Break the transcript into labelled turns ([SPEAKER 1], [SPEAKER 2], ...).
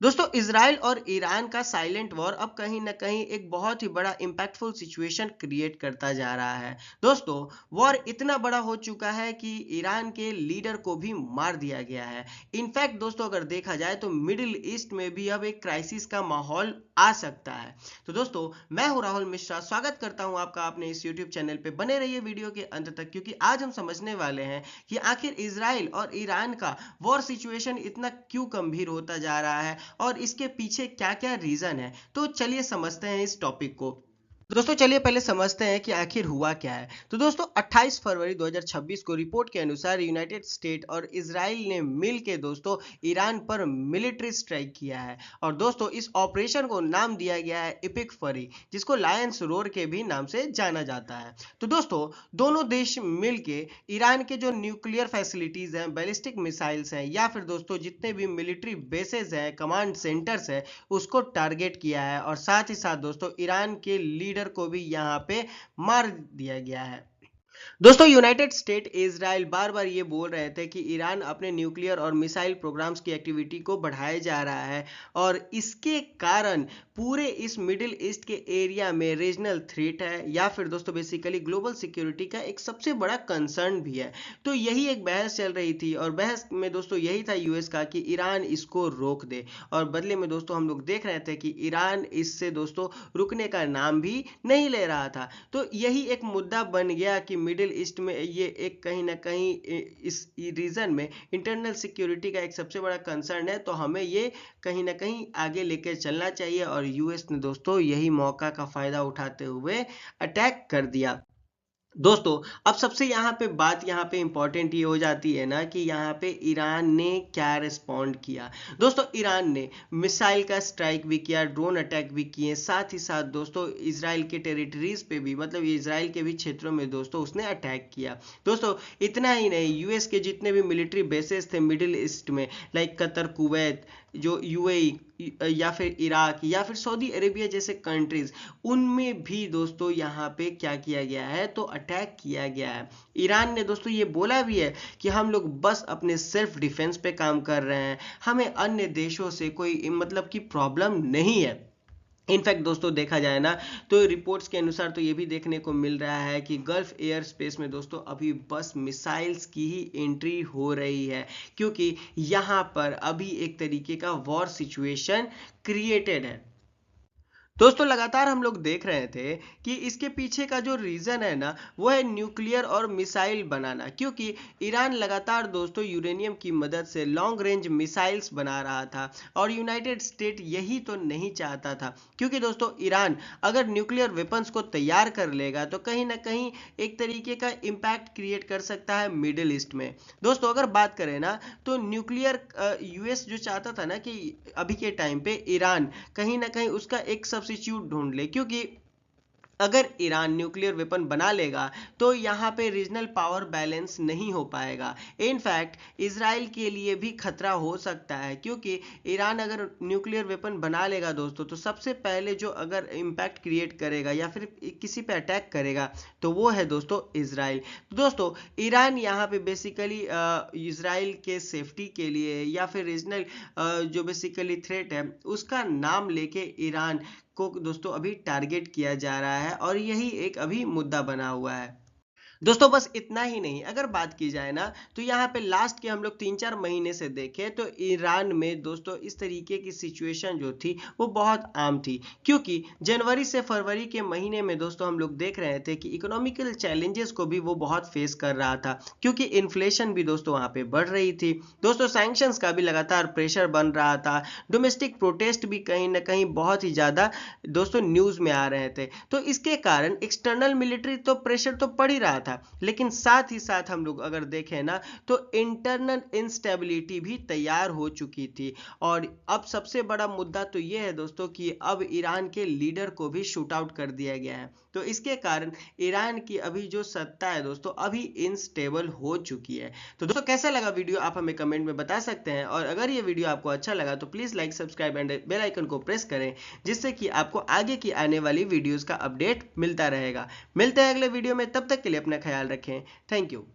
[SPEAKER 1] दोस्तों इजराइल और ईरान का साइलेंट वॉर अब कहीं ना कहीं एक बहुत ही बड़ा इम्पैक्टफुल सिचुएशन क्रिएट करता जा रहा है। दोस्तों वॉर इतना बड़ा हो चुका है कि ईरान के लीडर को भी मार दिया गया है। इनफैक्ट दोस्तों अगर देखा जाए तो मिडिल ईस्ट में भी अब एक क्राइसिस का माहौल आ सकता है। तो दोस्तों मैं हूं राहुल मिश्रा, स्वागत करता हूं आपका अपने इस यूट्यूब चैनल पे। बने रहिए वीडियो के अंत तक, क्योंकि आज हम समझने वाले हैं कि आखिर इजराइल और ईरान का वॉर सिचुएशन इतना क्यों गंभीर होता जा रहा है और इसके पीछे क्या क्या रीजन है। तो चलिए समझते हैं इस टॉपिक को। दोस्तों चलिए पहले समझते हैं कि आखिर हुआ क्या है। तो दोस्तों 28 फरवरी 2026 को रिपोर्ट के अनुसार यूनाइटेड स्टेट और इजराइल ने मिल के दोस्तों ईरान पर मिलिट्री स्ट्राइक किया है। और दोस्तों इस ऑपरेशन को नाम दिया गया है इपिक फरी, जिसको लायंस रोर के भी नाम से जाना जाता है। तो दोस्तों दोनों देश मिल के ईरान के जो न्यूक्लियर फैसिलिटीज हैं, बैलिस्टिक मिसाइल्स हैं, या फिर दोस्तों जितने भी मिलिट्री बेसेस हैं, कमांड सेंटर्स हैं, उसको टारगेट किया है। और साथ ही साथ दोस्तों ईरान के लीडर को भी यहाँ पे मार दिया गया है। दोस्तों यूनाइटेड स्टेट इजराइल बार बार ये बोल रहे थे कि ईरान अपने न्यूक्लियर और मिसाइल प्रोग्राम्स की एक्टिविटी को बढ़ाए जा रहा है, और इसके कारण पूरे इस मिडिल ईस्ट के एरिया में रीजनल थ्रेट है, या फिर दोस्तों बेसिकली ग्लोबल सिक्योरिटी का एक सबसे बड़ा कंसर्न भी है। तो यही एक बहस चल रही थी, और बहस में दोस्तों यही था यूएस का कि ईरान इसको रोक दे। और बदले में दोस्तों हम लोग देख रहे थे कि ईरान इससे दोस्तों रुकने का नाम भी नहीं ले रहा था। तो यही एक मुद्दा बन गया कि मिडिल ईस्ट में ये एक कहीं ना कहीं इस रीजन में इंटरनल सिक्योरिटी का एक सबसे बड़ा कंसर्न है। तो हमें ये कहीं ना कहीं आगे लेकर चलना चाहिए, और यूएस ने दोस्तों यही मौका का फायदा उठाते हुए अटैक कर दिया। दोस्तों अब सबसे यहाँ पे इंपॉर्टेंट ये हो जाती है ना कि यहाँ पे ईरान ने क्या रिस्पॉन्ड किया। दोस्तों ईरान ने मिसाइल का स्ट्राइक भी किया, ड्रोन अटैक भी किए, साथ ही साथ दोस्तों इसराइल के टेरिटरीज पे भी, मतलब इसराइल के भी क्षेत्रों में दोस्तों उसने अटैक किया। दोस्तों इतना ही नहीं, यूएस के जितने भी मिलिट्री बेसेस थे मिडिल ईस्ट में, लाइक कतर, कुवैत, जो यूएई या फिर इराक या फिर सऊदी अरेबिया जैसे कंट्रीज, उनमें भी दोस्तों यहाँ पे क्या किया गया है, तो अटैक किया गया है। ईरान ने दोस्तों ये बोला भी है कि हम लोग बस अपने सेल्फ डिफेंस पे काम कर रहे हैं, हमें अन्य देशों से कोई मतलब की प्रॉब्लम नहीं है। इनफैक्ट दोस्तों देखा जाए ना तो रिपोर्ट्स के अनुसार तो ये भी देखने को मिल रहा है कि गल्फ एयर स्पेस में दोस्तों अभी बस मिसाइल्स की ही एंट्री हो रही है, क्योंकि यहाँ पर अभी एक तरीके का वॉर सिचुएशन क्रिएटेड है। दोस्तों लगातार हम लोग देख रहे थे कि इसके पीछे का जो रीजन है ना, वो है न्यूक्लियर और मिसाइल बनाना, क्योंकि ईरान लगातार दोस्तों यूरेनियम की मदद से लॉन्ग रेंज मिसाइल्स बना रहा था, और यूनाइटेड स्टेट यही तो नहीं चाहता था। क्योंकि दोस्तों ईरान अगर न्यूक्लियर वेपन्स को तैयार कर लेगा तो कहीं ना कहीं एक तरीके का इम्पैक्ट क्रिएट कर सकता है मिडिल ईस्ट में। दोस्तों अगर बात करें ना तो न्यूक्लियर यूएस जो चाहता था ना कि अभी के टाइम पे ईरान कहीं ना कहीं उसका एक सब्स्टिट्यूट ढूंढ ले, क्योंकि अगर ईरान न्यूक्लियर वेपन बना लेगा तो यहाँ पे रीजनल पावर बैलेंस नहीं हो पाएगा। इनफैक्ट इसराइल के लिए भी खतरा हो सकता है, क्योंकि ईरान अगर न्यूक्लियर वेपन बना लेगा दोस्तों तो सबसे पहले जो अगर इम्पैक्ट क्रिएट करेगा या फिर किसी पे अटैक करेगा तो वो है दोस्तों इसराइल। तो दोस्तों ईरान यहाँ पे बेसिकली इसराइल के सेफ्टी के लिए या फिर रीजनल जो बेसिकली थ्रेट है उसका नाम लेके ईरान को दोस्तों अभी टारगेट किया जा रहा है, और यही एक अभी मुद्दा बना हुआ है। दोस्तों बस इतना ही नहीं, अगर बात की जाए ना तो यहाँ पे लास्ट के हम लोग 3-4 महीने से देखें तो ईरान में दोस्तों इस तरीके की सिचुएशन जो थी वो बहुत आम थी, क्योंकि जनवरी से फरवरी के महीने में दोस्तों हम लोग देख रहे थे कि इकोनॉमिकल चैलेंजेस को भी वो बहुत फेस कर रहा था, क्योंकि इन्फ्लेशन भी दोस्तों वहाँ पे बढ़ रही थी। दोस्तों सैंक्शंस का भी लगातार प्रेशर बन रहा था, डोमेस्टिक प्रोटेस्ट भी कहीं ना कहीं बहुत ही ज़्यादा दोस्तों न्यूज़ में आ रहे थे। तो इसके कारण एक्सटर्नल मिलिट्री तो प्रेशर तो पड़ ही रहा था, लेकिन साथ ही साथ हम लोग अगर देखें ना तो इंटरनल इंस्टेबिलिटी भी तैयार हो चुकी थी। और अब सबसे बड़ा मुद्दा तो ये है दोस्तों कि अब ईरान के लीडर को भी शूट आउट कर दिया गया है। तो इसके कारण ईरान की अभी जो सत्ता है दोस्तों अभी इनस्टेबल हो चुकी है। तो दोस्तों कैसा लगा वीडियो आप हमें कमेंट में बता सकते हैं, और अगर ये वीडियो आपको अच्छा लगा तो please like, subscribe and bell icon को प्रेस करें, जिससे कि आपको आगे की आने वाली वीडियोस का अपडेट मिलता रहेगा। मिलते हैं अगले वीडियो में, तब तक के लिए अपना ख्याल रखें। Thank you.